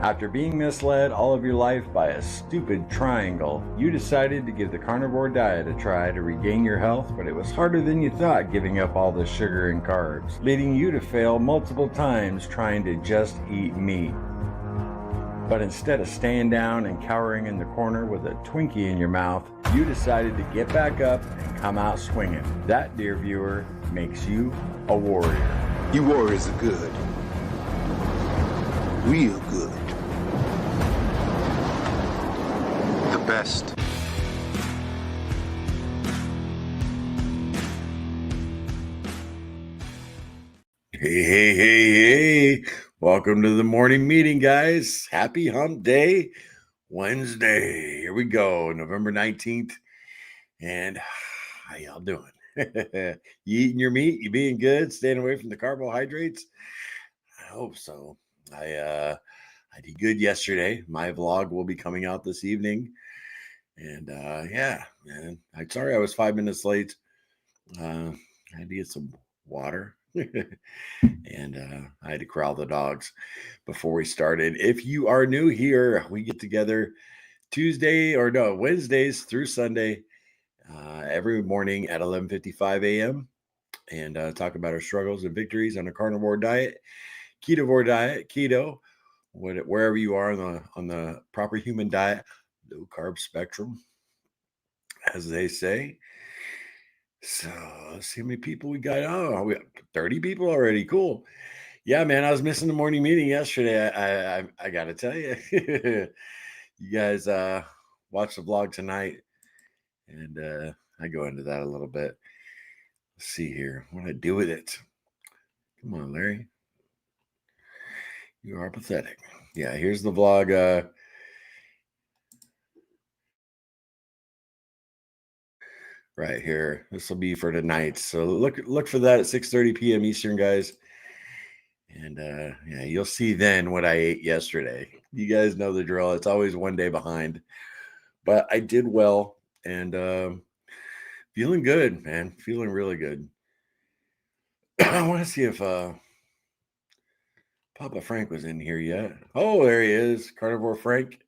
After being misled all of your life by a stupid triangle, you decided to give the carnivore diet a try to regain your health, but it was harder than you thought giving up all the sugar and carbs, leading you to fail multiple times trying to just eat meat. But instead of staying down and cowering in the corner with a Twinkie in your mouth, you decided to get back up and come out swinging. That, dear viewer, makes you a warrior. You warriors are good. Real good. The best. Hey. Welcome to the morning meeting, guys. Happy hump day, Wednesday. Here we go, November 19th. And how y'all doing? You eating your meat? You being good? Staying away from the carbohydrates? I hope so. I did good yesterday. My vlog will be coming out this evening. And yeah, man. I'm sorry I was 5 minutes late. I had to get some water. And I had to corral the dogs before we started. If you are new here, we get together Wednesdays through Sunday, every morning at 11:55 a.m. and talk about our struggles and victories on a carnivore diet, Ketovore diet, keto, wherever you are on the proper human diet, low carb spectrum, as they say. So let's see how many people we got. Oh, we got 30 people already. Cool. Yeah, man, I was missing the morning meeting yesterday. I got to tell you, you guys watch the vlog tonight, and I go into that a little bit. Let's see here. What do I do with it? Come on, Larry. You are pathetic. Yeah, here's the vlog. Right here. This will be for tonight. So look for that at 6:30 p.m. Eastern, guys. And yeah, you'll see then what I ate yesterday. You guys know the drill. It's always one day behind. But I did well and feeling good, man. Feeling really good. I want to see if Papa Frank was in here yet. Oh, there he is. Carnivore Frank.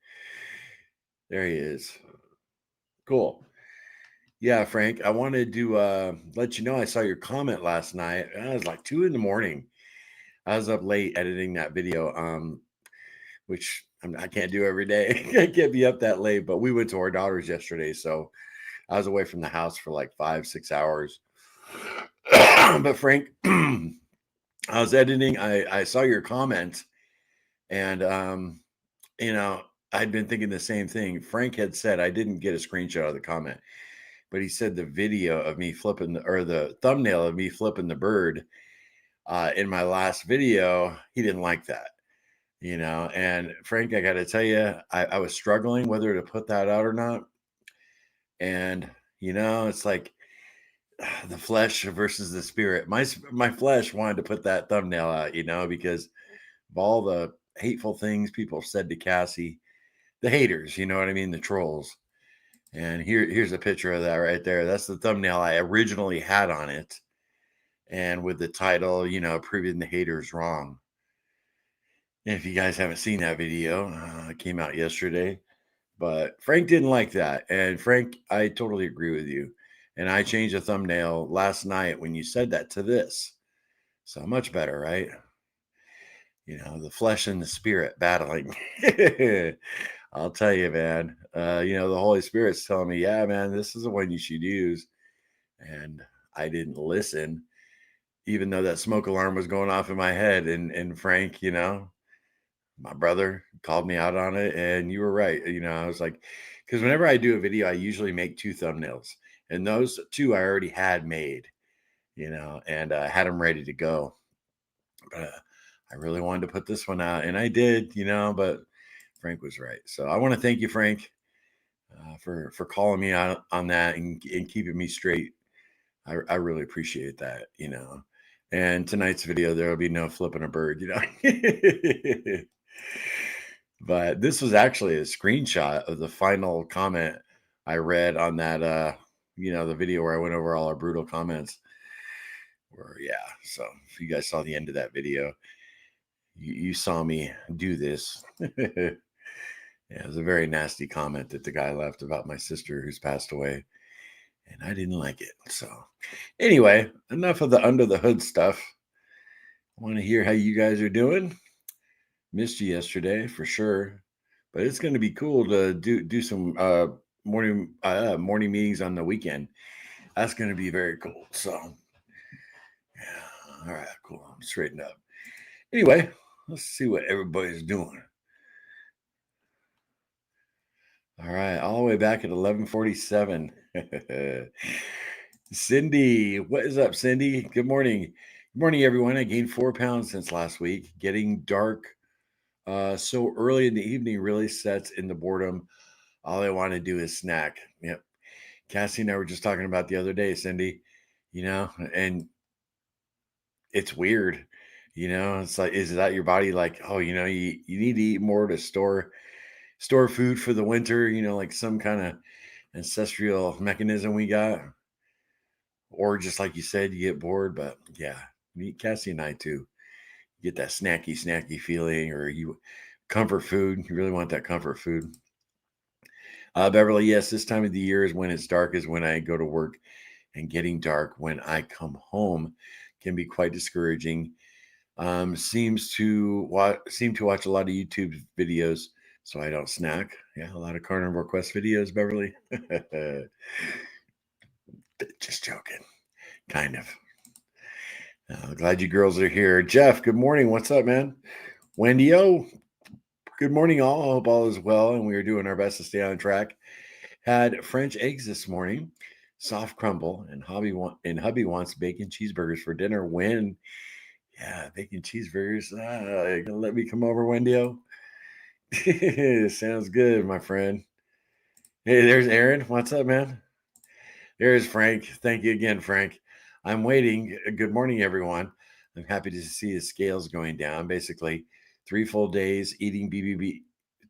There he is. Cool. Yeah, Frank, I wanted to let you know I saw your comment last night. It was like 2 a.m. I was up late editing that video, which I can't do every day. I can't be up that late, but we went to our daughter's yesterday, so I was away from the house for like 5-6 hours. But Frank, I was editing. I saw your comment, and I'd been thinking the same thing. Frank had said I didn't get a screenshot of the comment, but he said the video of me flipping the thumbnail of me flipping the bird in my last video, he didn't like that, and Frank, I got to tell you, I was struggling whether to put that out or not. And, it's like the flesh versus the spirit. My flesh wanted to put that thumbnail out, because of all the hateful things people said to Cassie, the haters, you know what I mean? The trolls. And here's a picture of that right there. That's the thumbnail I originally had on it. And with the title, proving the haters wrong. And if you guys haven't seen that video, it came out yesterday. But Frank didn't like that. And Frank, I totally agree with you. And I changed the thumbnail last night when you said that to this. So much better, right? The flesh and the spirit battling. I'll tell you, man. The Holy Spirit's telling me, yeah, man, this is the one you should use. And I didn't listen, even though that smoke alarm was going off in my head. And Frank, my brother called me out on it, and you were right. I was like, because whenever I do a video, I usually make 2 thumbnails, and those 2 I already had made, and had them ready to go. But I really wanted to put this one out, and I did, but Frank was right. So I want to thank you, Frank, for calling me out on that and keeping me straight. I really appreciate that, And tonight's video, there will be no flipping a bird, But this was actually a screenshot of the final comment I read on that, the video where I went over all our brutal comments. So if you guys saw the end of that video, You saw me do this. Yeah, it was a very nasty comment that the guy left about my sister who's passed away, and I didn't like it. So, anyway, enough of the under the hood stuff. I want to hear how you guys are doing. Missed you yesterday for sure, but it's going to be cool to do some morning meetings on the weekend. That's going to be very cool. So, yeah, all right, cool. I'm straightened up. Anyway, let's see what everybody's doing. All right, all the way back at 11:47. Cindy, what is up, Cindy? Good morning. Good morning, everyone. I gained 4 pounds since last week. Getting dark so early in the evening really sets in the boredom. All I want to do is snack. Yep. Cassie and I were just talking about the other day, Cindy, and it's weird. It's like, is that your body like, oh, you need to eat more to store food for the winter, like some kind of ancestral mechanism we got, or just like you said, you get bored. But yeah, Cassie and I too get that snacky feeling, or you comfort food. You really want that comfort food. Beverly, yes, this time of the year is when it's dark, is when I go to work, and getting dark when I come home can be quite discouraging. Seem to watch a lot of YouTube videos so I don't snack. Yeah, a lot of Carnivore Quest videos, Beverly. Just joking, kind of. Glad you girls are here. Jeff, good morning. What's up, man? Wendy, good morning, all. I hope all is well, and we are doing our best to stay on track. Had French eggs this morning, soft crumble, and hubby wants bacon cheeseburgers for dinner. When? Yeah, bacon cheeseburgers. Gonna let me come over, Wendy? Sounds good, my friend. Hey, there's Aaron. What's up, man? There's Frank. Thank you again, Frank. I'm waiting. Good morning, everyone. I'm happy to see his scales going down. Basically, 3 full days eating BBB,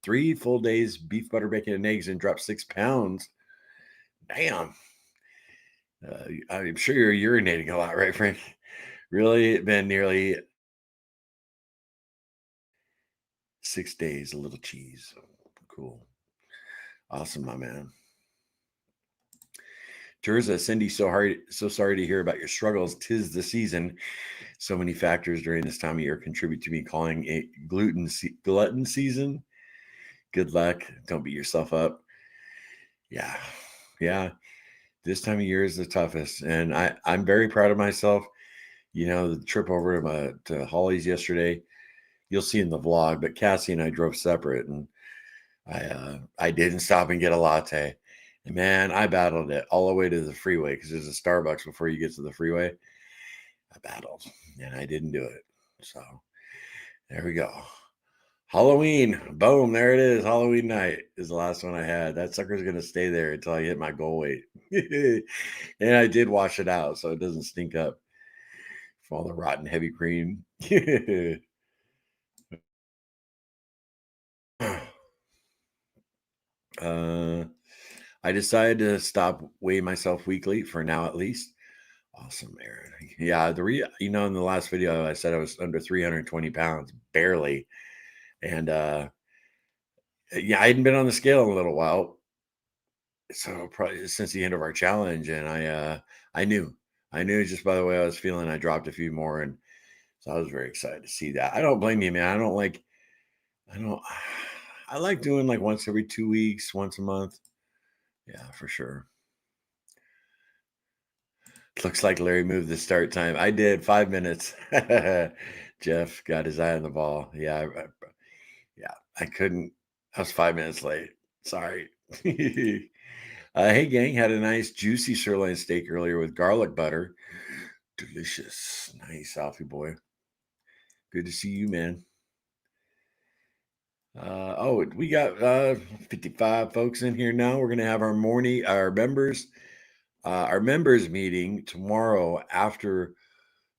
3 full days beef, butter, bacon, and eggs, and dropped 6 pounds. Damn. I'm sure you're urinating a lot, right, Frank? Really, it's been nearly 6 days. A little cheese. Cool. Awesome, my man. Terza, Cindy, so sorry to hear about your struggles. 'Tis the season. So many factors during this time of year contribute to me calling it glutton season. Good luck. Don't beat yourself up. Yeah. Yeah. This time of year is the toughest. And I'm very proud of myself. The trip over to Holly's yesterday, you'll see in the vlog, but Cassie and I drove separate, and I didn't stop and get a latte. And man, I battled it all the way to the freeway because there's a Starbucks before you get to the freeway. I battled and I didn't do it. So there we go. Halloween. Boom. There it is. Halloween night is the last one I had. That sucker's going to stay there until I hit my goal weight. And I did wash it out so it doesn't stink up from all the rotten heavy cream. I decided to stop weighing myself weekly for now, at least. Awesome, Aaron. Yeah, in the last video I said I was under 320 pounds, barely. And yeah, I hadn't been on the scale in a little while. So probably since the end of our challenge. And I knew just by the way I was feeling, I dropped a few more. And so I was very excited to see that. I don't blame you, man. I don't I like doing like once every 2 weeks, once a month. Yeah, for sure. Looks like Larry moved the start time. I did 5 minutes. Jeff got his eye on the ball. Yeah, yeah. I couldn't. I was 5 minutes late. Sorry. Hey, gang. Had a nice juicy sirloin steak earlier with garlic butter. Delicious. Nice, Alfie boy. Good to see you, man. We got 55 folks in here now. We're gonna have our members meeting tomorrow after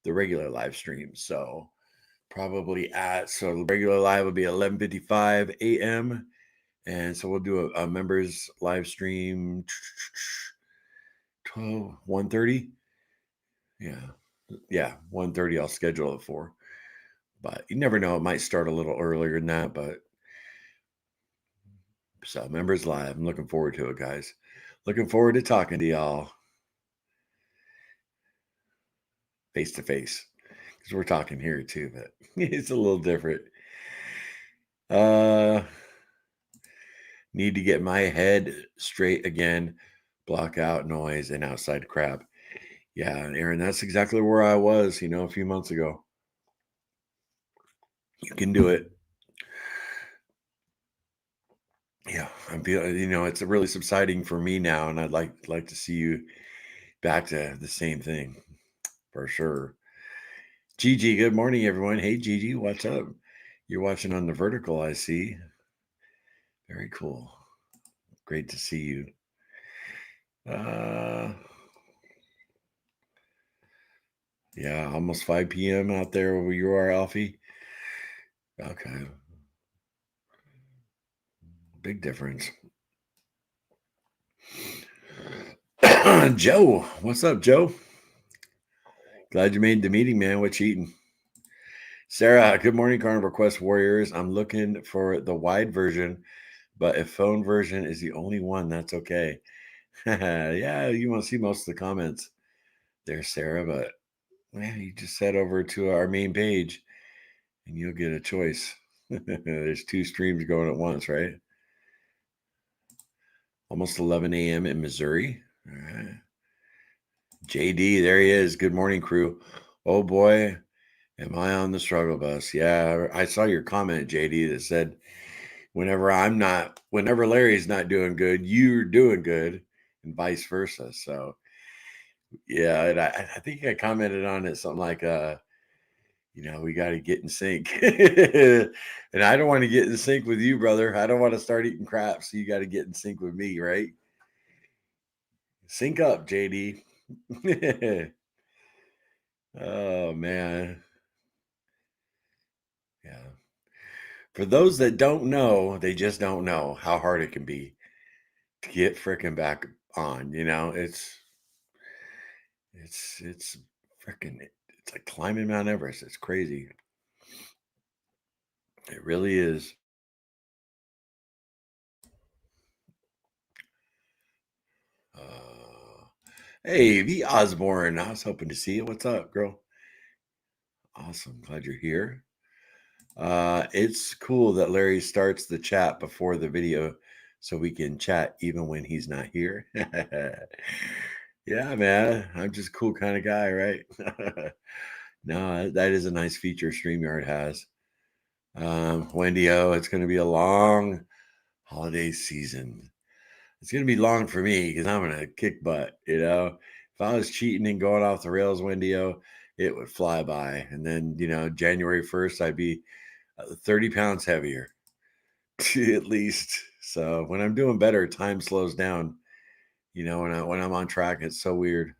the regular live stream. So the regular live will be 11:55 a.m. And so we'll do a members live stream 1:30. Yeah. 1:30 I'll schedule it for. But you never know. It might start a little earlier than that. But so Members Live. I'm looking forward to it, guys. Looking forward to talking to y'all face to face. Because we're talking here too, but it's a little different. Need to get my head straight again, block out noise and outside crap. Yeah, Aaron, that's exactly where I was, a few months ago. You can do it. Yeah, I'm feeling, it's really subsiding for me now, and I'd like to see you back to the same thing for sure. Gigi, good morning, everyone. Hey, Gigi, what's up? You're watching on the vertical, I see. Very cool. Great to see you. Yeah, almost 5 p.m. out there where you are, Alfie. Okay. Big difference. Joe, what's up, Joe? Glad you made the meeting, man. What you eating? Sarah, good morning, Carnivore Quest Warriors. I'm looking for the wide version, but if phone version is the only one, that's okay. Yeah, you won't see most of the comments there, Sarah, but you just head over to our main page and you'll get a choice. There's 2 streams going at once, right? Almost 11 a.m. in Missouri. All right. JD, there he is. Good morning, crew. Oh boy, am I on the struggle bus? Yeah, I saw your comment, JD, that said, whenever Larry's not doing good, you're doing good, and vice versa. So, yeah, and I think I commented on it something like, we got to get in sync. And I don't want to get in sync with you, brother. I don't want to start eating crap. So you got to get in sync with me, right? Sync up, JD. Oh, man. Yeah. For those that don't know, they just don't know how hard it can be to get freaking back on. It's freaking, it's like climbing Mount Everest. It's crazy. It really is. Hey, V Osborne. I was hoping to see you. What's up, girl? Awesome. Glad you're here. It's cool that Larry starts the chat before the video so we can chat even when he's not here. Yeah, man. I'm just a cool kind of guy, right? No, that is a nice feature StreamYard has. Wendy O, it's going to be a long holiday season. It's going to be long for me because I'm going to kick butt, If I was cheating and going off the rails, Wendy O, it would fly by. And then, January 1st, I'd be 30 pounds heavier at least. So when I'm doing better, time slows down. When I'm on track, it's so weird.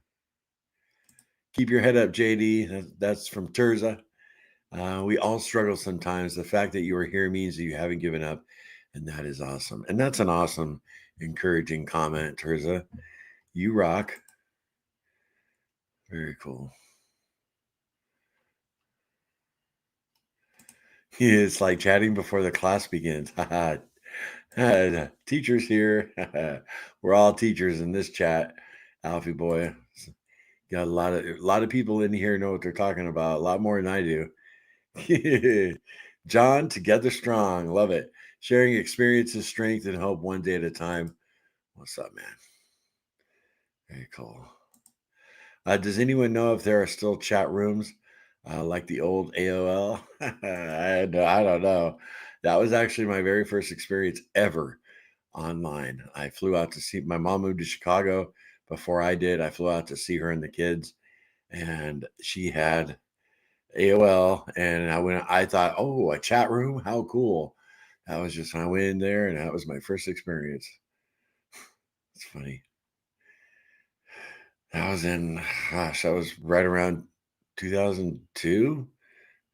Keep your head up, JD. That's from Terza. We all struggle sometimes. The fact that you are here means that you haven't given up, and that is awesome. And that's an awesome, encouraging comment, Terza. You rock. Very cool. It's like chatting before the class begins. Teachers here. We're all teachers in this chat. Alfie boy. Got a lot of people in here know what they're talking about. A lot more than I do. John, together strong. Love it. Sharing experiences, strength, and hope one day at a time. What's up, man? Very cool. Does anyone know if there are still chat rooms like the old AOL? I don't know. That was actually my very first experience ever online. I flew out to see my mom moved to Chicago before I did. I flew out to see her and the kids, and she had AOL. And I thought, oh, a chat room? How cool. That was just when I went in there, and that was my first experience. It's funny. That was right around 2002.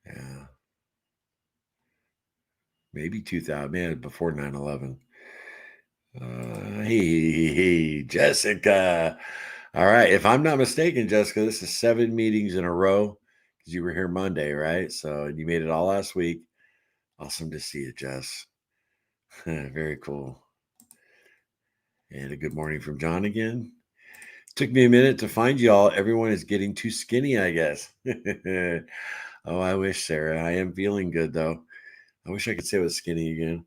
Yeah. Maybe 2000, man, before 9/11. Hey, Jessica. All right. If I'm not mistaken, Jessica, this is 7 meetings in a row. because you were here Monday, right? So you made it all last week. Awesome to see you, Jess. Very cool. And a good morning from John again. Took me a minute to find y'all. Everyone is getting too skinny, I guess. Oh, I wish, Sarah. I am feeling good, though. I wish I could say I was skinny again.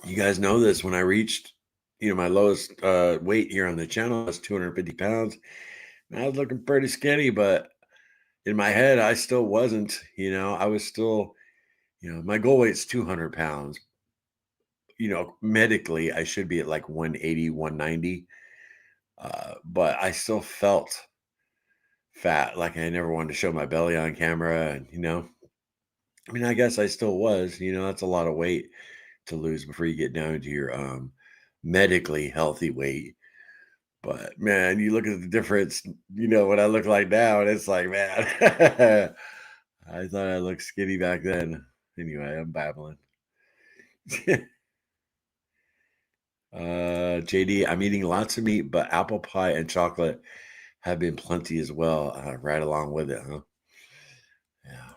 You guys know this. When I reached, my lowest weight here on the channel was 250 pounds. And I was looking pretty skinny, but in my head, I still wasn't. I was still, my goal weight's 200 pounds. Medically, I should be at like 180, 190. But I still felt fat, like I never wanted to show my belly on camera. And, I guess I still was. That's a lot of weight to lose before you get down to your medically healthy weight. But man, you look at the difference, what I look like now, and it's like, man, I thought I looked skinny back then. Anyway, I'm babbling. JD, I'm eating lots of meat, but apple pie and chocolate have been plenty as well, right along with it, huh? Yeah.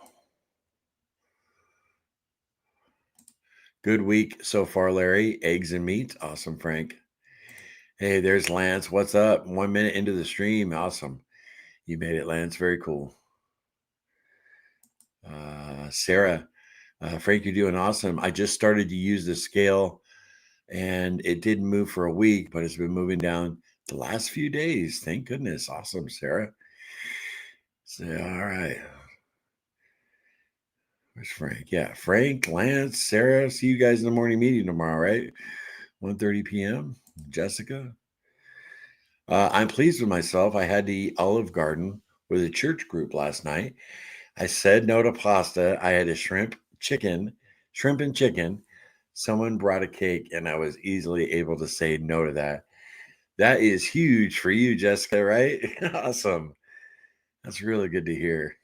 Good week so far, Larry. Eggs and meat. Awesome, Frank. Hey, there's Lance. What's up? 1 minute into the stream. Awesome. You made it, Lance. Very cool. Sarah, Frank, you're doing awesome. I just started to use the scale and it didn't move for a week, but it's been moving down the last few days. Thank goodness. Awesome, Sarah. So, all right. Where's Frank? Yeah, Frank, Lance, Sarah. See you guys in the morning meeting tomorrow, right? 1:30 p.m. Jessica. I'm pleased with myself. I had to eat Olive Garden with a church group last night. I said no to pasta. I had a shrimp and chicken. Someone brought a cake, and I was easily able to say no to that. That is huge for you, Jessica, right? Awesome. That's really good to hear.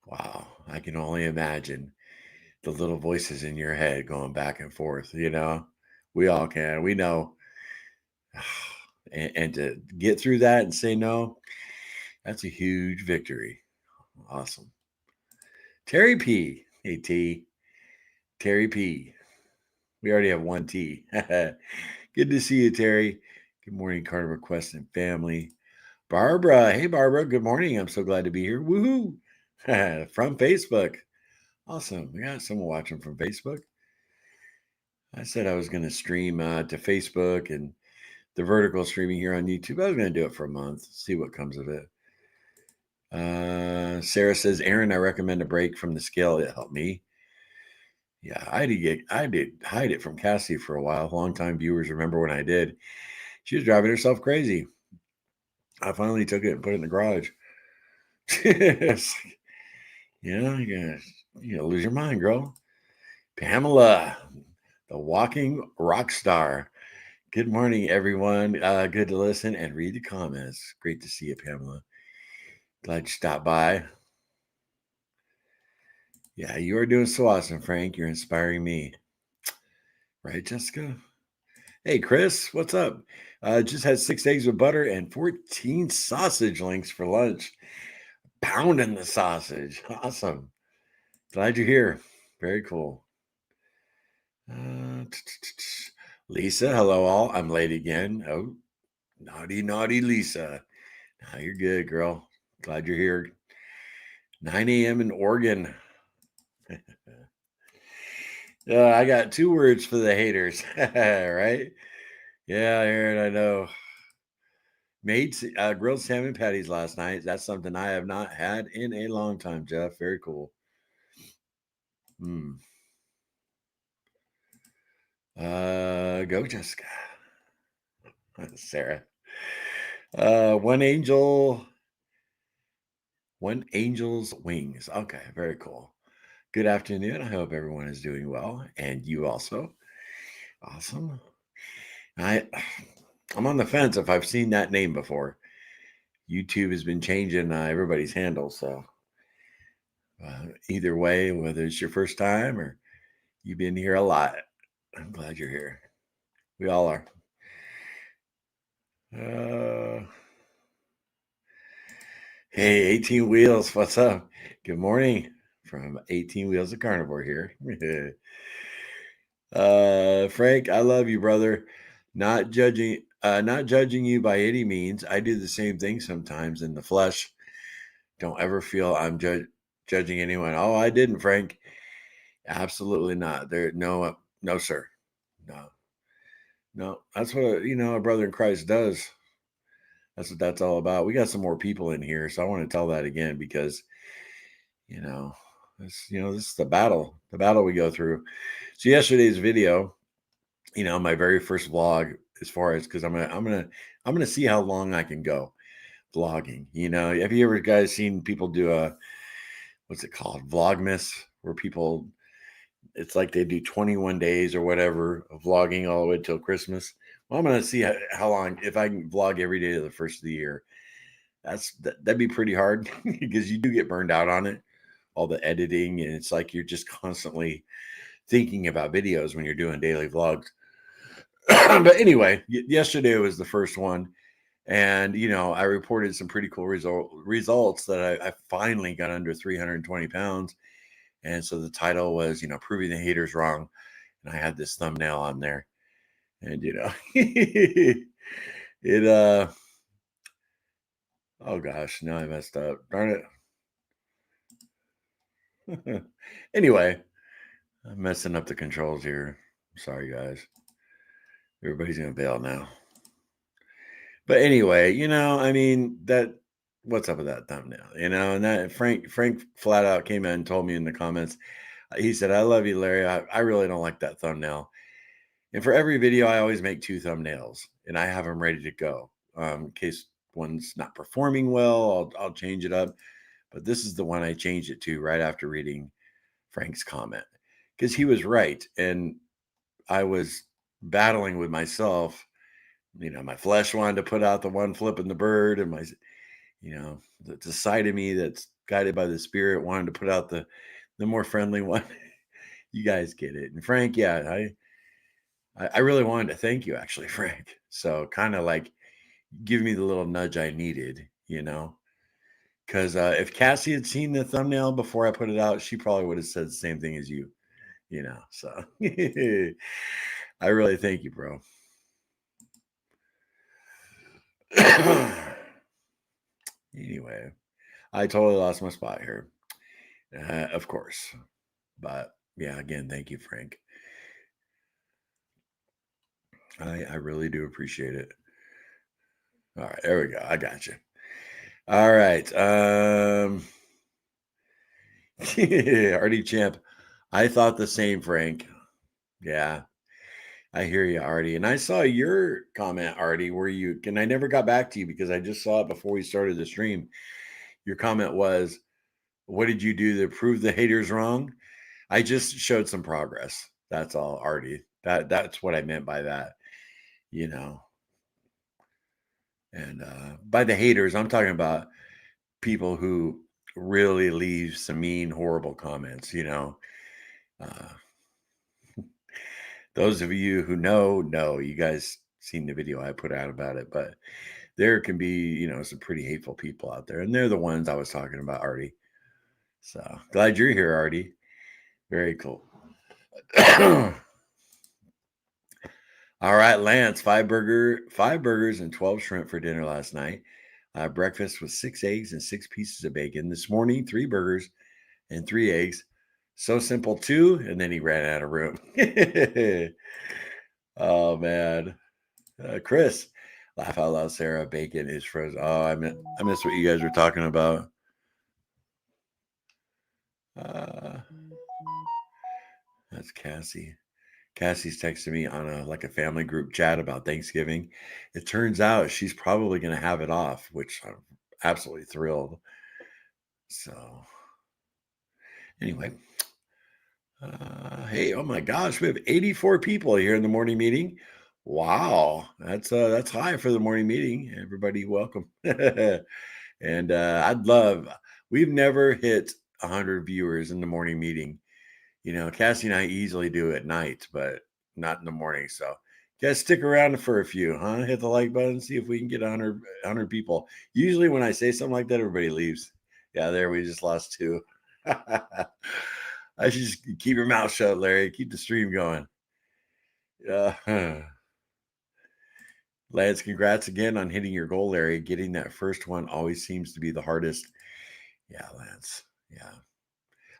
Wow. I can only imagine the little voices in your head going back and forth. We all can. We know. And to get through that and say no, that's a huge victory. Awesome. Terry P. Hey, T. Terry P. We already have one T. Good to see you, Terry. Good morning, Carnivore Quest and family. Barbara. Hey, Barbara. Good morning. I'm so glad to be here. Woohoo. From Facebook. Awesome. We got someone watching from Facebook. I said I was going to stream to Facebook and the vertical streaming here on YouTube. I was going to do it for a month, see what comes of it. Sarah says, Aaron, I recommend a break from the scale. It helped me. Yeah, I did hide it from Cassie for a while. Longtime viewers remember when I did. She was driving herself crazy. I finally took it and put it in the garage. You're gonna lose your mind, girl. Pamela, the walking rock star. Good morning, everyone. Good to listen and read the comments. Great to see you, Pamela. Glad you stopped by. Yeah, you are doing so awesome, Frank. You're inspiring me. Right, Jessica? Hey, Chris, what's up? Just had 6 eggs with butter and 14 sausage links for lunch. Pounding the sausage. Awesome. Glad you're here. Very cool. Lisa, hello all. I'm late again. Oh, naughty, naughty Lisa. Now you're good, girl. Glad you're here. 9 a.m. in Oregon. I got 2 words for the haters, right? Yeah, Aaron, I know. Made grilled salmon patties last night. That's something I have not had in a long time, Jeff. Very cool. Go, Jessica. Sarah. One angel's wings. Okay, very cool. Good afternoon. I hope everyone is doing well, and you also. Awesome. I'm on the fence if I've seen that name before. YouTube has been changing everybody's handle, so either way, whether it's your first time or you've been here a lot, I'm glad you're here. We all are. Hey, 18 Wheels, what's up? Good morning from 18 Wheels of Carnivore here. Frank, I love you, brother. Not judging you by any means. I do the same thing sometimes in the flesh. Don't ever feel I'm judging anyone. Oh, I didn't, Frank. Absolutely not. No, sir. No, no. That's what a brother in Christ does. That's what that's all about. We got some more people in here, so I want to tell that again because you know this is the battle we go through. So yesterday's video, my very first vlog, as far as because I'm gonna see how long I can go vlogging. Have you ever guys seen people do a what's it called, vlogmas, where people, it's like they do 21 days or whatever of vlogging all the way till Christmas. Well, I'm gonna see how long, if I can vlog every day of the first of the year. That'd be pretty hard because you do get burned out on it, all the editing, and it's like you're just constantly thinking about videos when you're doing daily vlogs. But anyway, yesterday was the first one, and I reported some pretty cool results that I finally got under 320 pounds. And so the title was, proving the haters wrong, and I had this thumbnail on there, and it oh gosh, now I messed up, darn it. Anyway, I'm messing up the controls here. Sorry, guys. Everybody's gonna bail now. But anyway, I mean that. What's up with that thumbnail? And that Frank flat out came in and told me in the comments. He said, "I love you, Larry. I really don't like that thumbnail." And for every video, I always make 2 thumbnails, and I have them ready to go in case one's not performing well. I'll change it up. But this is the one I changed it to right after reading Frank's comment, because he was right, and I was battling with myself. My flesh wanted to put out the one flipping the bird, and the side of me that's guided by the Spirit wanted to put out the more friendly one. You guys get it. And Frank, yeah, I really wanted to thank you, actually, Frank. So kind of like give me the little nudge I needed, because if Cassie had seen the thumbnail before I put it out, she probably would have said the same thing as you. So I really thank you, bro. Anyway, I totally lost my spot here, of course. But yeah, again, thank you, Frank. I really do appreciate it. All right, there we go. I got you. All right. Artie Champ, I thought the same, Frank. Yeah, I hear you, Artie. And I saw your comment, Artie, I never got back to you because I just saw it before we started the stream. Your comment was, what did you do to prove the haters wrong? I just showed some progress. That's all, Artie. That's what I meant by that, you know. And by the haters, I'm talking about people who really leave some mean, horrible comments, Uh, those of you who know, you guys seen the video I put out about it, but there can be, some pretty hateful people out there, and they're the ones I was talking about, Artie. So glad you're here, Artie. Very cool. All right, Lance, five burgers and 12 shrimp for dinner last night. Breakfast was 6 eggs and 6 pieces of bacon. This morning, 3 burgers and 3 eggs. So simple too. And then he ran out of room. Oh man. Chris, laugh out loud, Sarah. Bacon is frozen. Oh, I miss what you guys were talking about. That's Cassie. Cassie's texting me on a family group chat about Thanksgiving. It turns out she's probably going to have it off, which I'm absolutely thrilled. So anyway, hey, oh my gosh, we have 84 people here in the morning meeting. Wow, that's high for the morning meeting. Everybody, welcome. And we've never hit 100 viewers in the morning meeting. Cassie and I easily do at night, but not in the morning. So Guys, stick around for a few, huh? Hit the like button, see if we can get 100 people. Usually when I say something like that, everybody leaves. Yeah, there, we just lost 2. I should just keep your mouth shut, Larry. Keep the stream going. Lance, congrats again on hitting your goal, Larry. Getting that first one always seems to be the hardest. Yeah, Lance. Yeah.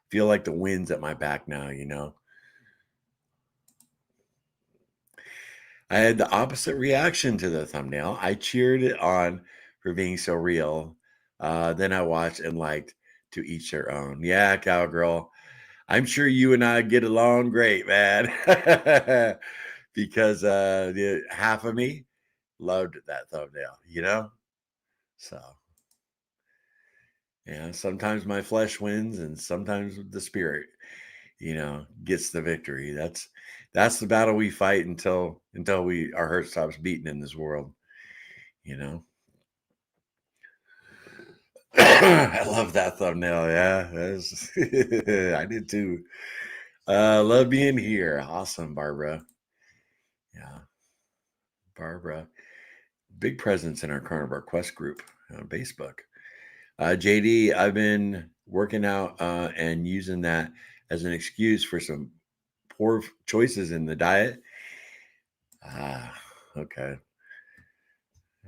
Feel like the wind's at my back now, you know? I had the opposite reaction to the thumbnail. I cheered it on for being so real. Then I watched and liked to each their own. Yeah, cowgirl. I'm sure you and I get along great, man. Because half of me loved that thumbnail, you know? So, yeah, sometimes my flesh wins and sometimes the spirit, gets the victory. That's the battle we fight until our heart stops beating in this world, you know. I love that thumbnail. Yeah, I did too. Love being here. Awesome, Barbara. Yeah, Barbara. Big presence in our Carnivore Quest group on Facebook. JD, I've been working out and using that as an excuse for some poor choices in the diet. Okay.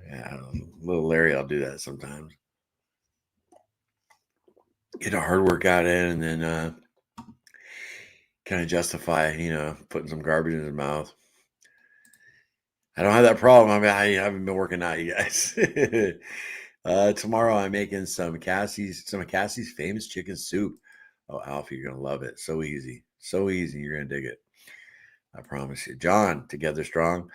Yeah, little Larry, I'll do that sometimes. Get a hard workout in and then kind of justify, putting some garbage in his mouth. I don't have that problem. I mean, I haven't been working out, you guys. Tomorrow I'm making some of Cassie's famous chicken soup. Oh, Alfie, you're gonna love it. So easy. So easy. You're gonna dig it. I promise you. John, together strong.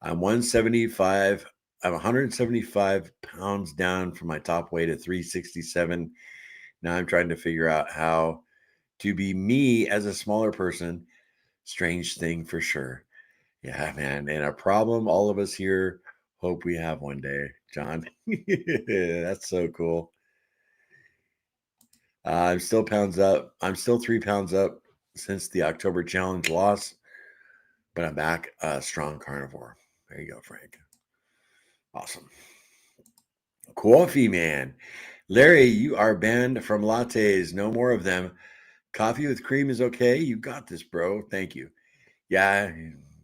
I'm 175. I'm 175 pounds down from my top weight of 367. Now I'm trying to figure out how to be me as a smaller person. Strange thing for sure. Yeah, man. And a problem all of us here hope we have one day, John. That's so cool. I'm still pounds up. I'm still 3 pounds up since the October challenge loss, but I'm back strong carnivore. There you go, Frank. Awesome. Coffee man. Larry, you are banned from lattes. No more of them. Coffee with cream is okay. You got this, bro. Thank you. Yeah,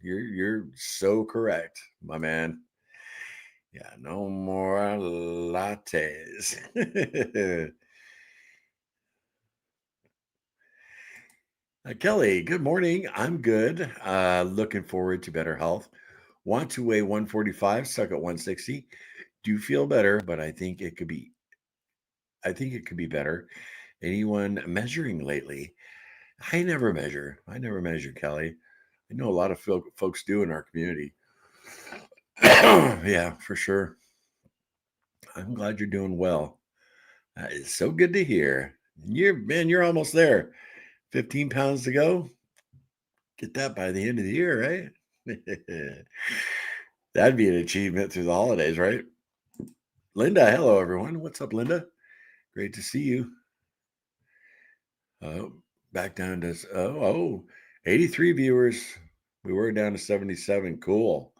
you're so correct, my man. Yeah, no more lattes. Kelly, good morning. I'm good. Looking forward to better health. Want to weigh 145, stuck at 160. Do feel better, but I think it could be better. Anyone measuring lately? I never measure, Kelly. I know a lot of folks do in our community. Yeah, for sure. I'm glad you're doing well. That is so good to hear. You're almost there. 15 pounds to go. Get that by the end of the year, right? That'd be an achievement through the holidays, right? Linda, hello everyone. What's up, Linda? Great to see you. Oh, back down to 83 viewers. We were down to 77. Cool.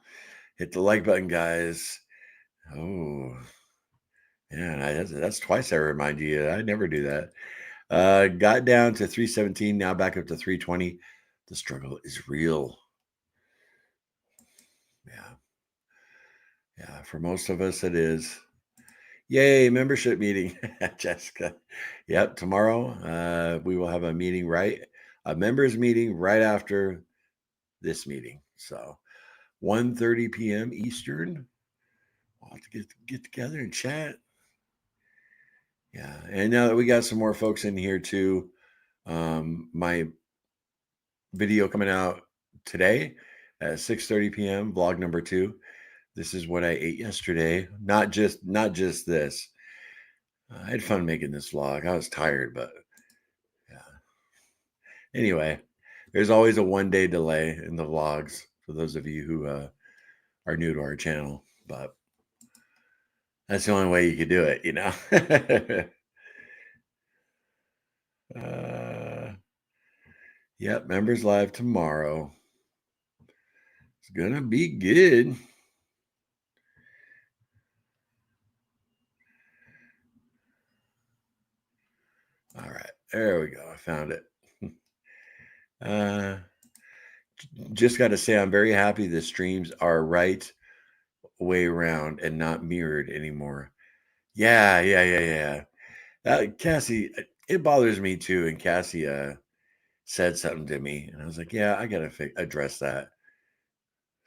Hit the like button, guys. Oh, yeah, that's twice I remind you. I never do that. Got down to 317, now back up to 320. The struggle is real. Yeah. Yeah. For most of us, it is. Yay, membership meeting, Jessica. Yep, tomorrow we will have a members meeting right after this meeting. So 1:30 p.m. Eastern. We'll have to get together and chat. Yeah, and now that we got some more folks in here too, my video coming out today at 6:30 p.m. Vlog number 2. This is what I ate yesterday. Not just this. I had fun making this vlog. I was tired, but yeah. Anyway, there's always a 1-day delay in the vlogs for those of you who are new to our channel, but that's the only way you could do it, Yep, members live tomorrow. It's gonna be good. All right, there we go. I found it. Just got to say, I'm very happy the streams are right way around and not mirrored anymore. Yeah. Cassie, it bothers me too. And Cassie said something to me, and I was like, yeah, I gotta address that.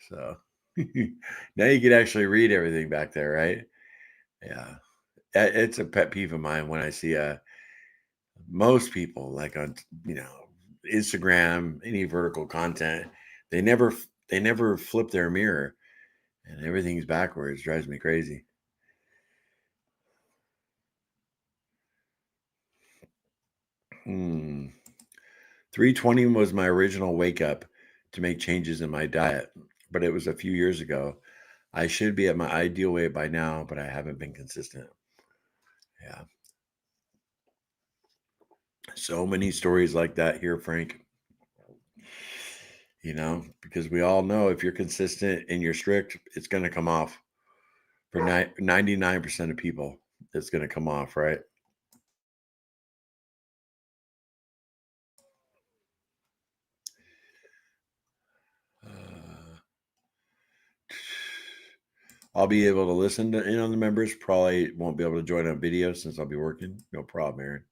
So now you can actually read everything back there, right? Yeah, it's a pet peeve of mine when I see most people like on Instagram, any vertical content, they never they never flip their mirror and everything's backwards. Drives me crazy. Hmm. 320 was my original wake up to make changes in my diet, but it was a few years ago. I should be at my ideal weight by now, but I haven't been consistent. Yeah. So many stories like that here, Frank. Because we all know if you're consistent and you're strict, it's going to come off. For 99% of people, it's going to come off, right? Uh, I'll be able to listen to in on the members. Probably won't be able to join on video since I'll be working. No problem, Aaron.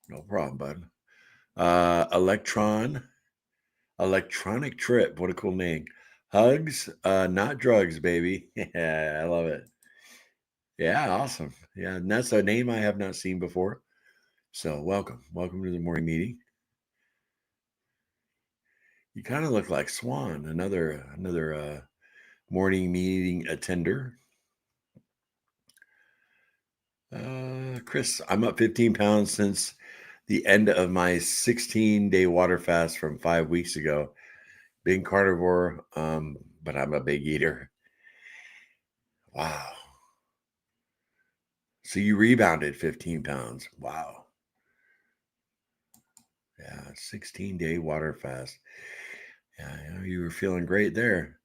No problem, bud. Electronic Trip. What a cool name. Hugs, not drugs, baby. Yeah, I love it. Yeah, awesome. Yeah, and that's a name I have not seen before. So welcome to the morning meeting. You kind of look like Swan, another morning meeting attender. Chris, I'm up 15 pounds since the end of my 16-day water fast from 5 weeks ago. Big carnivore, but I'm a big eater. Wow. So you rebounded 15 pounds. Wow. Yeah, 16-day water fast. Yeah, you were feeling great there.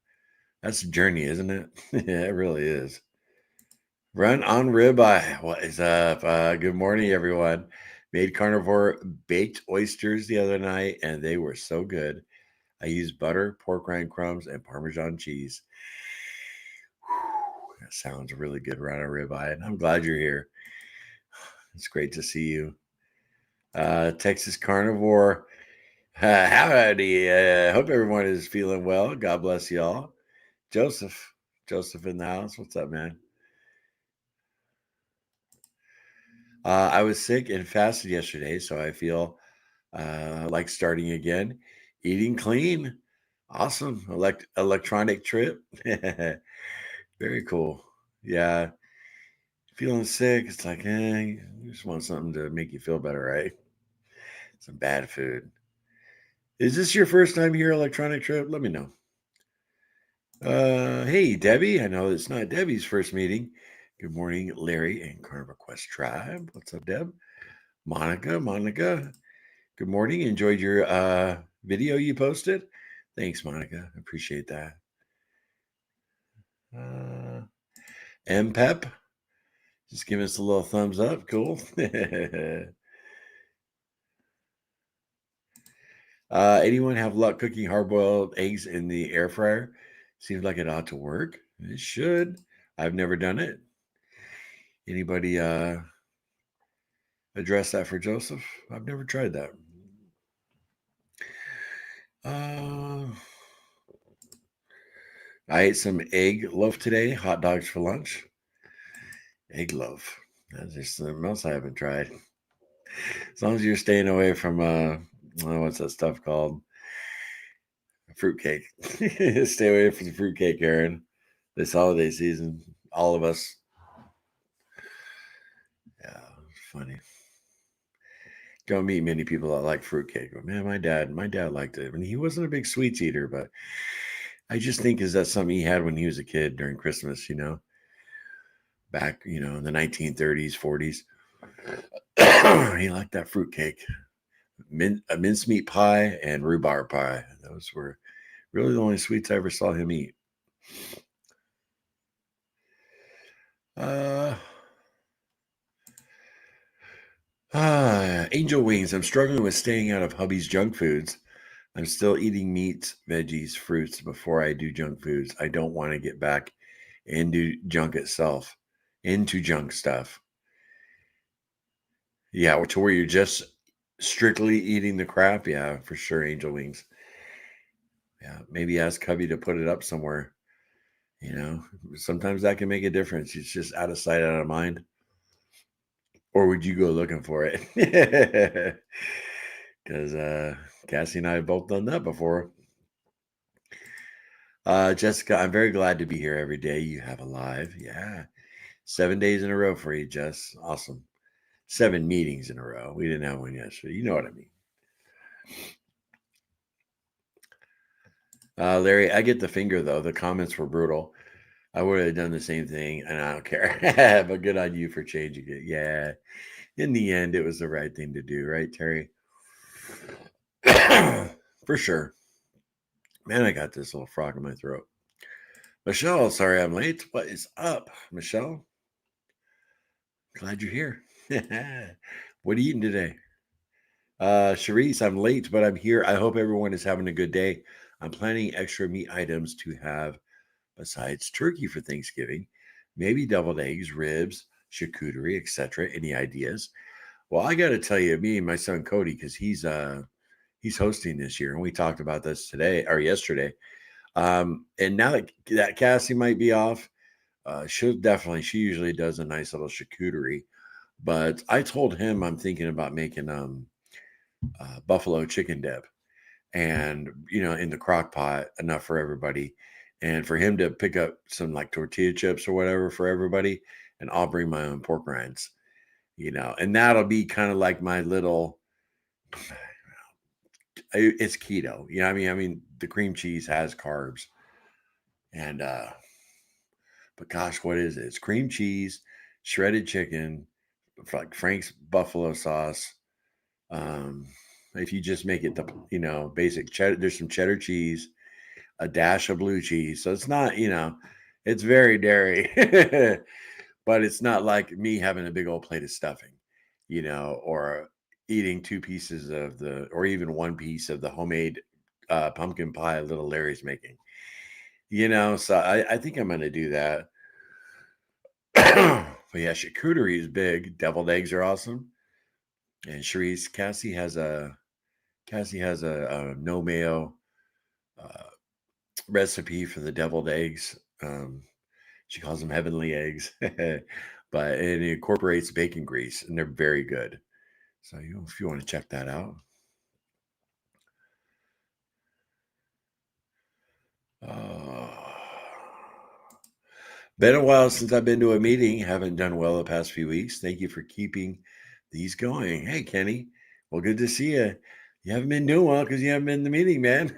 That's a journey, isn't it? Yeah, it really is. Run on ribeye. What is up? Good morning, everyone. Made carnivore baked oysters the other night, and they were so good. I used butter, pork rind crumbs, and Parmesan cheese. Whew, that sounds really good, run on ribeye. And I'm glad you're here. It's great to see you. Texas Carnivore. Howdy. Hope everyone is feeling well. God bless y'all. Joseph in the house. What's up, man? I was sick and fasted yesterday, so I feel like starting again. Eating clean. Awesome. Electronic trip. Very cool. Yeah. Feeling sick. It's like, you just want something to make you feel better, right? Some bad food. Is this your first time here, Electronic Trip? Let me know. Hey, Debbie. I know it's not Debbie's first meeting. Good morning, Larry and Carnivore Quest Tribe. What's up, Deb? Monica. Good morning. Enjoyed your video you posted. Thanks, Monica. Appreciate that. MPEP. Just give us a little thumbs up. Cool. Anyone have luck cooking hard-boiled eggs in the air fryer? Seems like it ought to work. It should. I've never done it. Anybody address that for Joseph? I've never tried that. I ate some egg loaf today, hot dogs for lunch. Egg loaf. That's just something else I haven't tried. As long as you're staying away from what's that stuff called? Fruitcake. Stay away from the fruitcake, Aaron. This holiday season, all of us. Yeah, funny. Don't meet many people that like fruitcake. But man, my dad liked it. I mean, he wasn't a big sweets eater, but I just think is that something he had when he was a kid during Christmas, back, in the 1930s, 40s. He liked that fruitcake. A mincemeat pie and rhubarb pie. Those were Really the only sweets I ever saw him eat. Angel wings. I'm struggling with staying out of hubby's junk foods. I'm still eating meats, veggies, fruits before I do junk foods. I don't want to get back into junk itself, into junk stuff. Yeah, to where you're just strictly eating the crap. Yeah, for sure, angel wings. Yeah, maybe ask hubby to put it up somewhere. Sometimes that can make a difference. It's just out of sight, out of mind. Or would you go looking for it? Because Cassie and I have both done that before. Jessica, I'm very glad to be here every day you have a live. Yeah. 7 days in a row for you, Jess. Awesome. 7 meetings in a row. We didn't have one yesterday. You know what I mean. Larry, I get the finger, though. The comments were brutal. I would have done the same thing, and I don't care. But good on you for changing it. Yeah. In the end, it was the right thing to do, right, Terry? For sure. Man, I got this little frog in my throat. Michelle, sorry I'm late. What is up, Michelle? Glad you're here. What are you eating today? Charisse, I'm late, but I'm here. I hope everyone is having a good day. I'm planning extra meat items to have besides turkey for Thanksgiving. Maybe deviled eggs, ribs, charcuterie, etc. Any ideas? Well, I got to tell you, me and my son Cody, because he's hosting this year, and we talked about this today or yesterday. And now that Cassie might be off, she usually does a nice little charcuterie. But I told him I'm thinking about making buffalo chicken dip, and in the crock pot, enough for everybody, and for him to pick up some like tortilla chips or whatever for everybody, and I'll bring my own pork rinds. And that'll be kind of like my little. It's keto. I mean, the cream cheese has carbs, and but gosh, what is it? It's cream cheese, shredded chicken, like Frank's buffalo sauce. Um, if you just make it the basic cheddar, there's some cheddar cheese, a dash of blue cheese. So it's not, it's very dairy, but it's not like me having a big old plate of stuffing, or eating 2 pieces or even 1 piece of the homemade pumpkin pie little Larry's making. So I think I'm going to do that. But yeah, charcuterie is big. Deviled eggs are awesome. And Charisse, Cassie has a no mayo uh, recipe for the deviled eggs. She calls them heavenly eggs, but it incorporates bacon grease, and they're very good. So if you want to check that out. Been a while since I've been to a meeting. Haven't done well the past few weeks. Thank you for keeping these going. Hey, Kenny. Well, good to see you. You haven't been doing well because you haven't been in the meeting, man.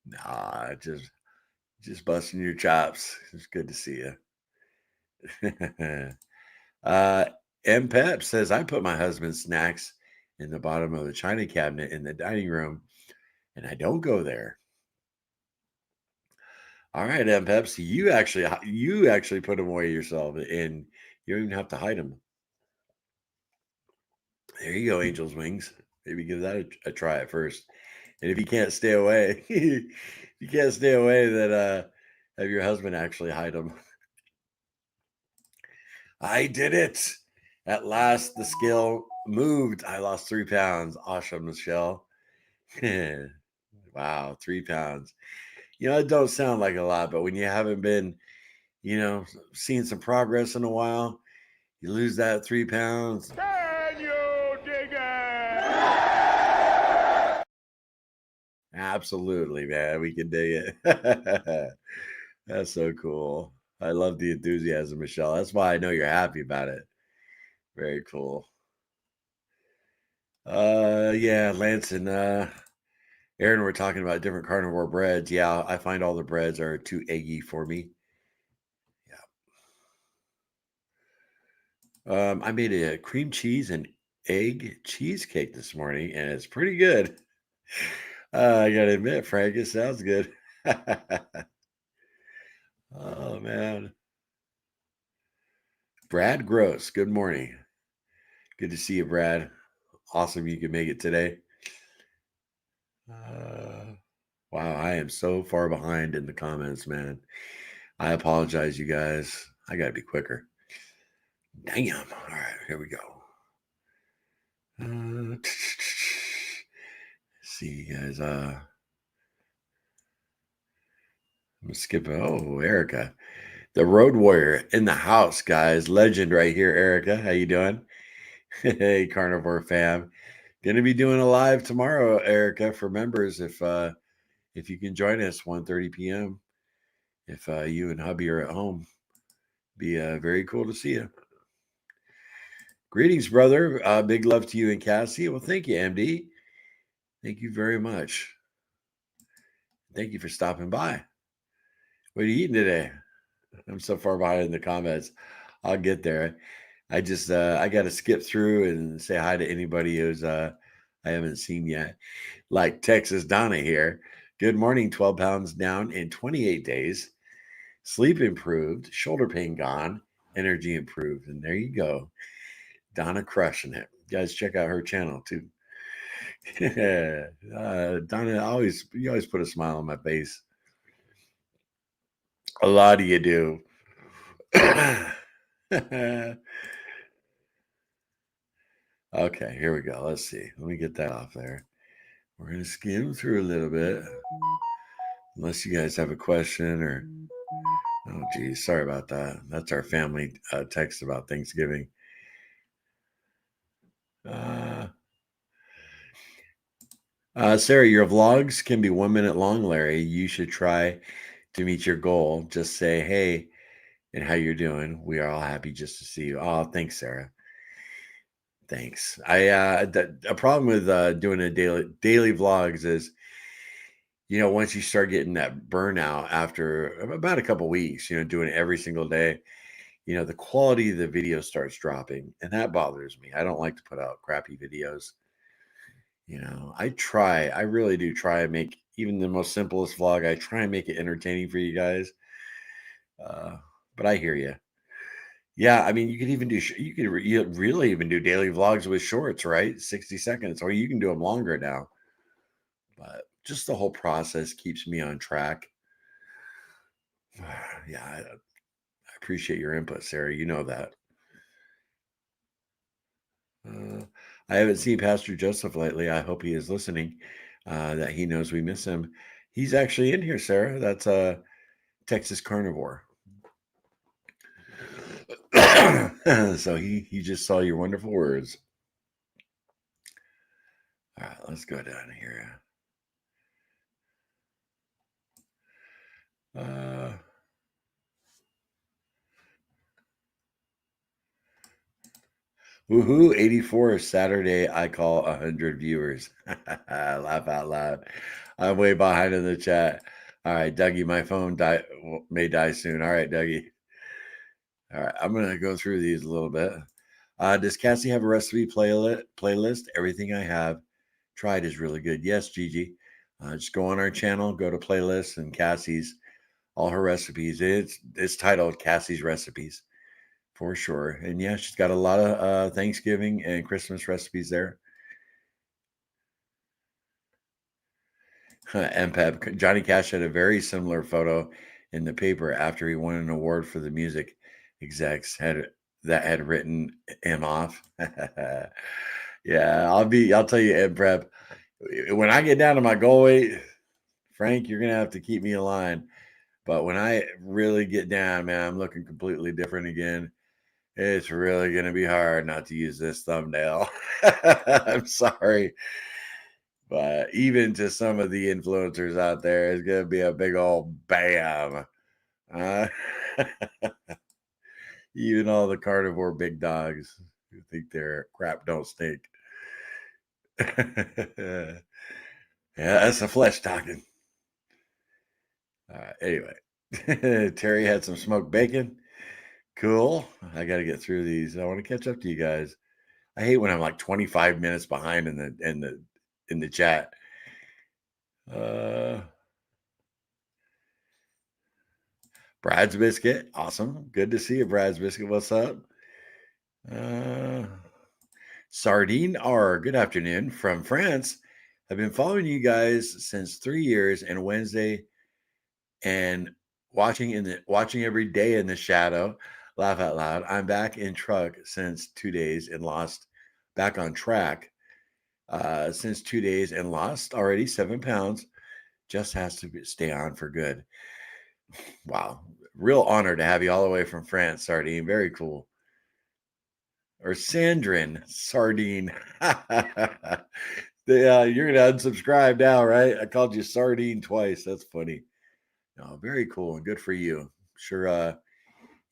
Nah, just busting your chops. It's good to see you. uh, M. Pep says, I put my husband's snacks in the bottom of the china cabinet in the dining room, and I don't go there. All right, M. Pepsi, you actually put them away yourself, and you don't even have to hide them. There you go, Angel's Wings. Maybe give that a try at first. And if you can't stay away, then have your husband actually hide them. I did it. At last, the scale moved. I lost 3 pounds. Awesome, Michelle. Wow, 3 pounds. It don't sound like a lot, but when you haven't been, seeing some progress in a while, you lose that 3 pounds. Can you dig it? Absolutely, man. We can dig it. That's so cool. I love the enthusiasm, Michelle. That's why I know you're happy about it. Very cool. Yeah, Lance and Aaron were talking about different carnivore breads. Yeah, I find all the breads are too eggy for me. Yeah. I made a cream cheese and egg cheesecake this morning, and it's pretty good. I gotta admit, Frank, it sounds good. Oh man. Brad Gross, good morning. Good to see you, Brad. Awesome you can make it today. Wow, I am so far behind in the comments, man. I apologize, you guys. I gotta be quicker. Damn. All right, here we go. See you guys. I'm gonna skip it. Oh, Erica. The Road Warrior in the house, guys. Legend right here, Erica. How you doing? Hey, Carnivore fam. Gonna be doing a live tomorrow, Erica, for members. If you can join us 1:30 p.m. If you and hubby are at home, be very cool to see you. Greetings, brother. Big love to you and Cassie. Well, thank you, MD. Thank you very much. Thank you for stopping by. What are you eating today? I'm so far behind in the comments. I'll get there. I just I got to skip through and say hi to anybody who's I haven't seen yet. Like Texas Donna here. Good morning. 12 pounds down in 28 days. Sleep improved. Shoulder pain gone. Energy improved. And there you go. Donna crushing it. You guys, check out her channel too. Donna, you always put a smile on my face. A lot of you do. Okay, here we go. Let's see. Let me get that off there. We're going to skim through a little bit. Unless you guys have a question or... Oh, geez. Sorry about that. That's our family text about Thanksgiving. Sarah, your vlogs can be 1 minute long, Larry. You should try to meet your goal. Just say, hey, and how you're doing. We are all happy just to see you. Oh, thanks, Sarah. Thanks. A problem with doing a daily vlogs is, once you start getting that burnout after about a couple weeks, doing it every single day, the quality of the video starts dropping, and that bothers me. I don't like to put out crappy videos. I really do try and make even the most simplest vlog. I try and make it entertaining for you guys. But I hear you. Yeah, I mean, you could even do you really even do daily vlogs with shorts, right? 60 seconds, or you can do them longer now. But just the whole process keeps me on track. Yeah, I appreciate your input, Sarah. You know that. I haven't seen Pastor Joseph lately. I hope he is listening, that he knows we miss him. He's actually in here, Sarah. That's Texas Carnivore. So he just saw your wonderful words. All right, let's go down here. Woohoo, 84 Saturday. I call 100 viewers. Laugh out loud. I'm way behind in the chat. All right, Dougie, my phone may die soon. All right, Dougie. All right, I'm going to go through these a little bit. Does Cassie have a recipe playlist? Everything I have tried is really good. Yes, Gigi. Just go on our channel, go to playlists, and Cassie's, all her recipes. It's titled Cassie's Recipes for sure. And yeah, she's got a lot of Thanksgiving and Christmas recipes there. MPEP, Johnny Cash had a very similar photo in the paper after he won an award for the music execs that had written him off. Yeah, I'll tell you, MPEP, when I get down to my goal weight, Frank, you're gonna have to keep me in line. But when I really get down, man, I'm looking completely different again. It's really going to be hard not to use this thumbnail. I'm sorry. But even to some of the influencers out there, it's going to be a big old bam. Even all the carnivore big dogs who think their crap don't stink. Yeah, that's the flesh talking. All right, anyway, Terry had some smoked bacon. Cool. I got to get through these. I want to catch up to you guys. I hate when I'm like 25 minutes behind in the chat. Brad's Biscuit. Awesome. Good to see you, Brad's Biscuit. What's up? Sardine R. Good afternoon from France. I've been following you guys since 3 years and Wednesday and watching every day in the shadow. Laugh out loud. I'm back in truck since 2 days and lost back on track since 2 days and lost already 7 pounds. Just has to stay on for good. Wow. Real honor to have you all the way from France, Sardine. Very cool. Or Sandrin Sardine. You're going to unsubscribe now, right? I called you Sardine twice. That's funny. No, very cool and good for you. Sure.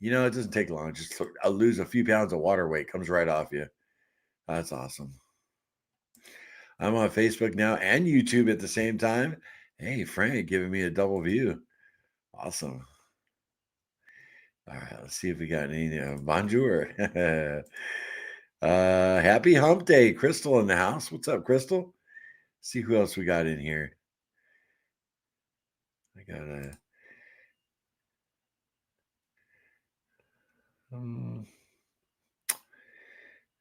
It doesn't take long. Just lose a few pounds of water weight. Comes right off you. That's awesome. I'm on Facebook now and YouTube at the same time. Hey, Frank, giving me a double view. Awesome. All right, let's see if we got any bonjour. Happy hump day. Crystal in the house. What's up, Crystal? See who else we got in here. I got a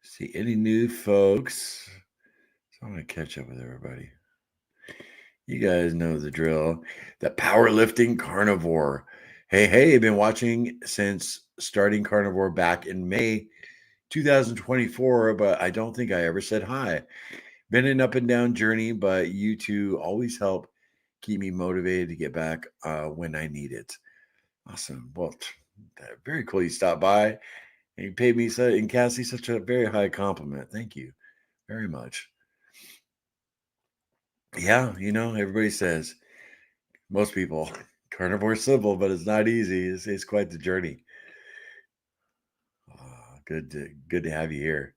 see any new folks. So I'm gonna catch up with everybody. You guys know the drill. The powerlifting carnivore. Hey, been watching since starting carnivore back in May 2024, but I don't think I ever said hi. Been an up and down journey, but you two always help keep me motivated to get back when I need it. Awesome. Well, very cool. You stopped by and you paid me and Cassie such a very high compliment. Thank you very much. Yeah, everybody says, most people, carnivore simple, but it's not easy. It's quite the journey. Good to have you here.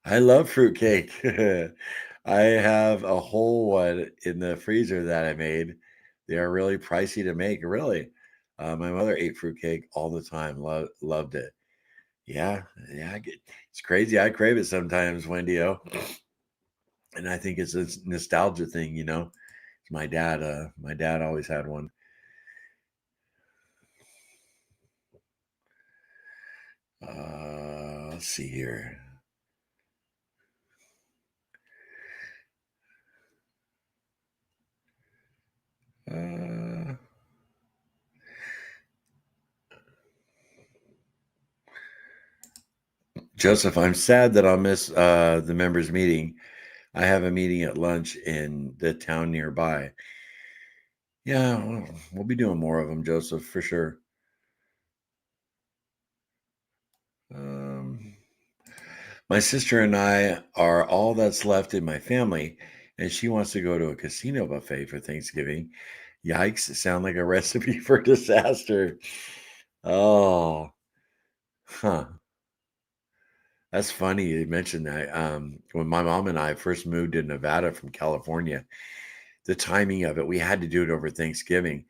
I love fruitcake. I have a whole one in the freezer that I made. They are really pricey to make. Really, my mother ate fruitcake all the time. Loved it. Yeah. It's crazy. I crave it sometimes, Wendy. And I think it's a nostalgia thing. My dad always had one. Let's see here. Joseph, I'm sad that I'll miss the members meeting. I have a meeting at lunch in the town nearby. Yeah, we'll be doing more of them, Joseph, for sure. My sister and I are all that's left in my family, and she wants to go to a casino buffet for Thanksgiving. Yikes, it sounds like a recipe for disaster. Oh, huh. That's funny you mentioned that. When my mom and I first moved to Nevada from California, the timing of it, we had to do it over Thanksgiving.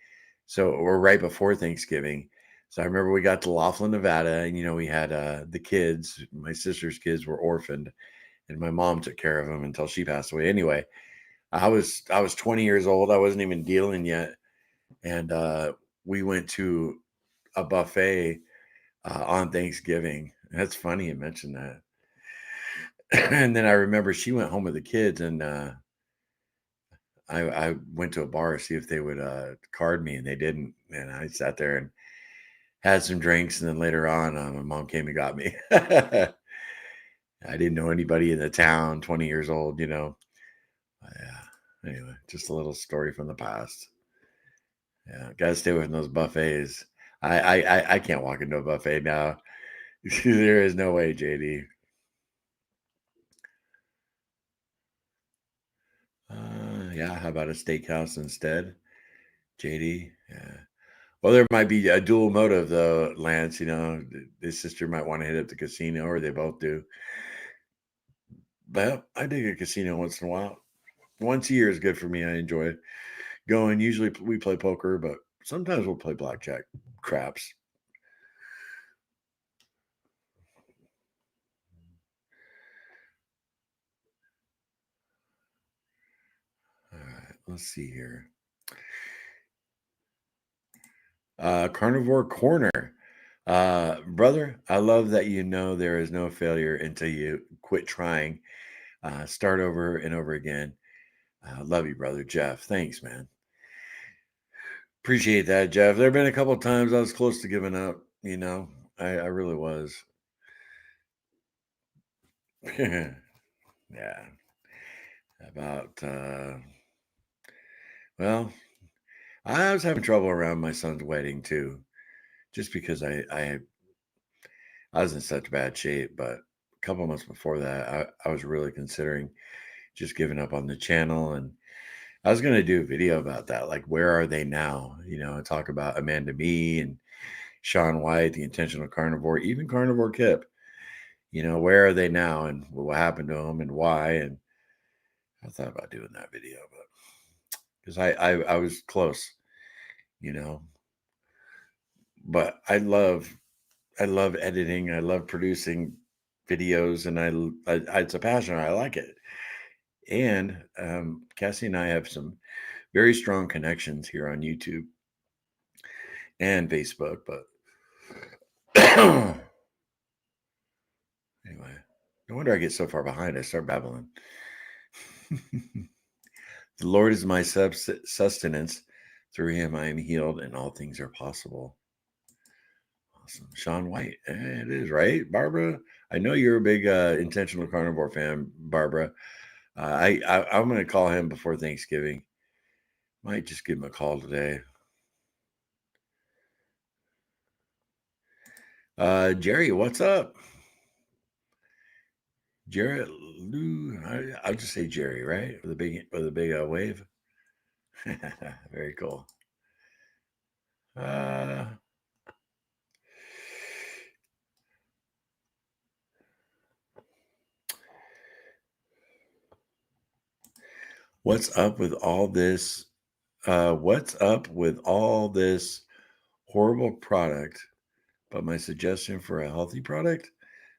So we're right before Thanksgiving. So I remember we got to Laughlin, Nevada, and we had the kids. My sister's kids were orphaned, and my mom took care of them until she passed away. Anyway, I was 20 years old. I wasn't even dealing yet, and we went to a buffet on Thanksgiving. That's funny you mentioned that. And then I remember she went home with the kids, and I went to a bar to see if they would card me, and they didn't. And I sat there and had some drinks, and then later on, my mom came and got me. I didn't know anybody in the town. 20 years old, Yeah. Anyway, just a little story from the past. Yeah, gotta stay away from those buffets. I can't walk into a buffet now. There is no way, JD. Yeah, how about a steakhouse instead, JD? Yeah. Well, there might be a dual motive though, Lance. His sister might want to hit up the casino, or they both do. But I dig a casino once in a while. Once a year is good for me. I enjoy going. Usually we play poker, but sometimes we'll play blackjack. Craps. All right, let's see here. Carnivore Corner. Brother, I love that you know there is no failure until you quit trying. Start over and over again. Love you, brother. Jeff. Thanks, man. Appreciate that, Jeff. There have been a couple of times I was close to giving up, you know. I really was. Yeah. About well, I was having trouble around my son's wedding too, just because I was in such bad shape. But a couple months before that, I was really considering just giving up on the channel, and I was going to do a video about that, like where are they now? You know, talk about Amanda Me and Sean White, the intentional carnivore, even Carnivore Kip. You know, where are they now, and what happened to them, and why? And I thought about doing that video, but because I was close, you know. But I love editing. I love producing videos, and I it's a passion. I like it. And Cassie and I have some very strong connections here on YouTube and Facebook. But anyway, no wonder I get so far behind. I start babbling. The Lord is my sustenance. Through him I am healed, and all things are possible. Awesome. Sean White. It is, right? Barbara, I know you're a big intentional carnivore fan, Barbara. I'm going to call him before Thanksgiving. Might just give him a call today. Jerry, what's up? Jarrett Lou, I'll just say Jerry, right? With a big wave. Very cool. What's up with all this? What's up with all this horrible product? But my suggestion for a healthy product.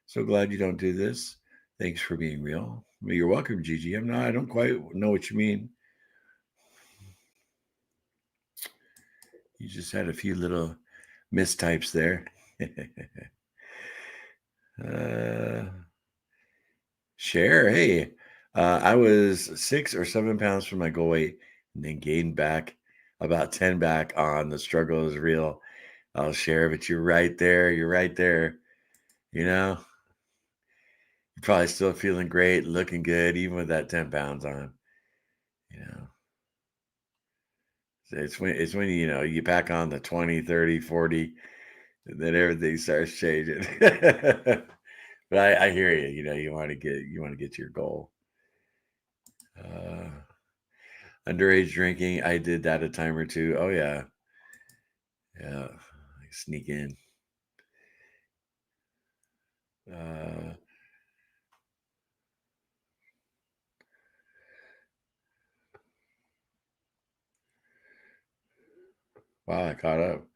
So glad you don't do this. Thanks for being real. Well, you're welcome, Gigi. I don't quite know what you mean. You just had a few little mistypes there. Share. Hey, I was 6 or 7 pounds from my goal weight and then gained back about 10 back on. The struggle is real. I'll share, but you're right there. You're right there. You know, you're probably still feeling great, looking good, even with that 10 pounds on. You know, so it's when you know you pack on the 20, 30, 40, and then everything starts changing. But I hear you. You know, you want to get to your goal. Underage drinking, I did that a time or two. Oh yeah, sneak in. Wow, I caught up.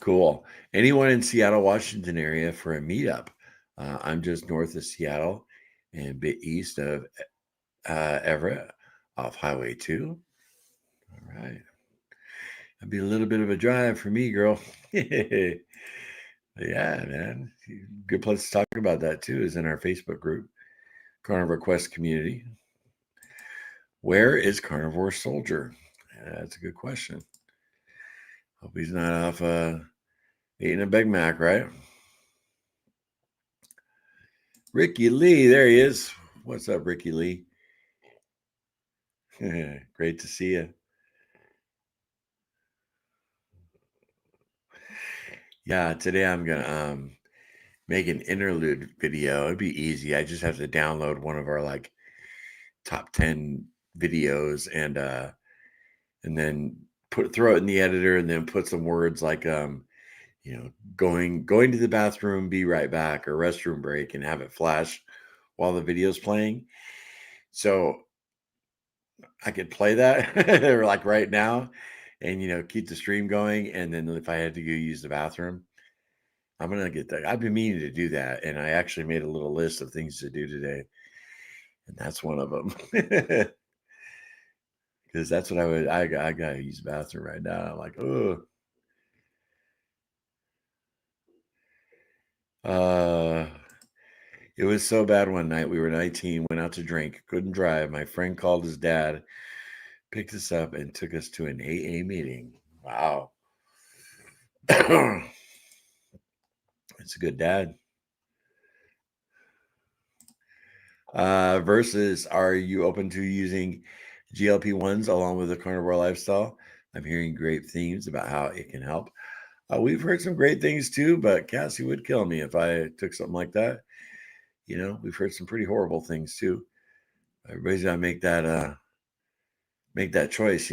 Cool. Anyone in Seattle, Washington area for a meetup? I'm just north of Seattle and a bit east of Everett off Highway 2. All right. That'd be a little bit of a drive for me, girl. Yeah, man. Good place to talk about that too is in our Facebook group, Carnivore Quest community. Where is Carnivore Soldier? That's a good question. Hope he's not off eating a Big Mac, right? Ricky Lee, there he is. What's up, Ricky Lee? Great to see you. Yeah, today I'm gonna make an interlude video. It'd be easy. I just have to download one of our like top 10 videos and then throw it in the editor and then put some words like you know, going to the bathroom, be right back, or restroom break, and have it flash while the video's playing. So I could play that like right now and, you know, keep the stream going. And then if I had to go use the bathroom, I'm going to get that. I've been meaning to do that. And I actually made a little list of things to do today. And that's one of them. because that's what I gotta use the bathroom right now. I'm like, oh, it was so bad one night. We were 19, went out to drink, couldn't drive. My friend called his dad, picked us up, and took us to an AA meeting. Wow. It's a good dad. Versus, are you open to using GLP-1s along with a carnivore lifestyle? I'm hearing great themes about how it can help. We've heard some great things too, but Cassie would kill me if I took something like that. We've heard some pretty horrible things too. Everybody's got to make that choice.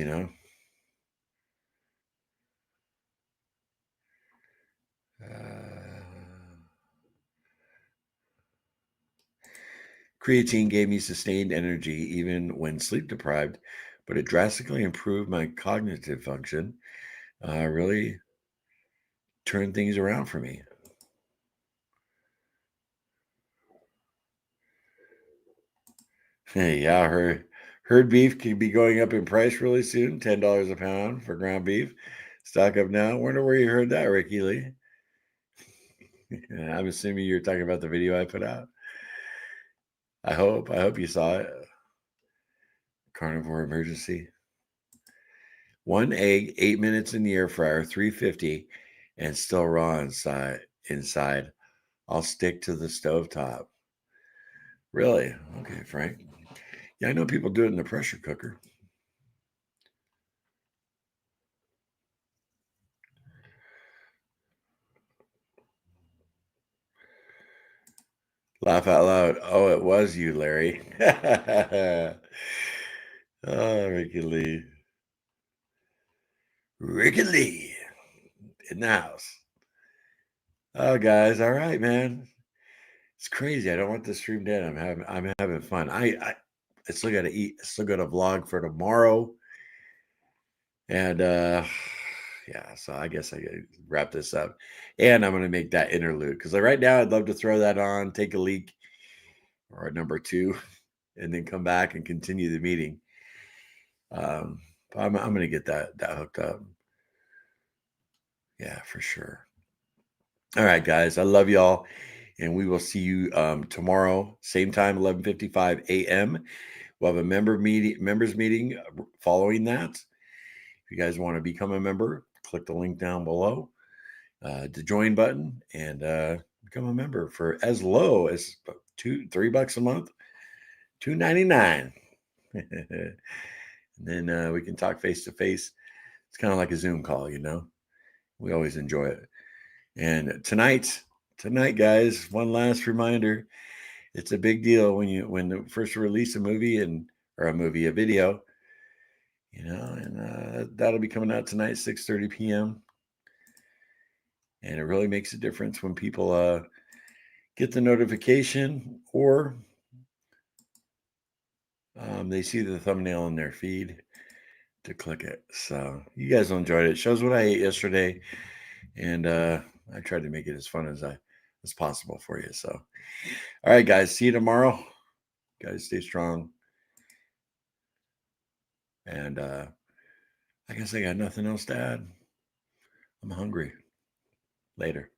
Creatine gave me sustained energy even when sleep deprived, but it drastically improved my cognitive function. Really turned things around for me. Hey, yeah, herd beef could be going up in price really soon. $10 a pound for ground beef. Stock up now. Wonder where you heard that, Ricky Lee. I'm assuming you're talking about the video I put out. I hope you saw it. Carnivore emergency. 1 egg, 8 minutes in the air fryer, 350, and still raw inside. I'll stick to the stovetop. Really? Okay, Frank. Yeah, I know people do it in the pressure cooker. Laugh out loud. Oh, it was you, Larry. Oh, Ricky Lee. Ricky Lee in the house. Oh, guys. All right, man. It's crazy. I don't want the stream dead. I'm having fun. I still gotta eat. I still got a vlog for tomorrow. And yeah, so I guess I gotta wrap this up. And I'm gonna make that interlude because right now I'd love to throw that on, take a leak or a number 2, and then come back and continue the meeting. I'm gonna get that hooked up. Yeah, for sure. All right, guys. I love y'all. And we will see you tomorrow, same time, 11:55 a.m. We'll have a members meeting following that. If you guys want to become a member, click the link down below, the join button, and become a member for as low as $3 a month, $2.99. And then we can talk face to face. It's kind of like a Zoom call, We always enjoy it. And tonight, guys, one last reminder: it's a big deal when the first release a movie a video, and that'll be coming out tonight, 6:30 p.m. And it really makes a difference when people get the notification or they see the thumbnail in their feed to click it. So you guys will enjoy it. It shows what I ate yesterday, and I tried to make it as fun as possible for you. So, all right, guys, see you tomorrow. Guys, stay strong. And I guess I got nothing else to add. I'm hungry. Later.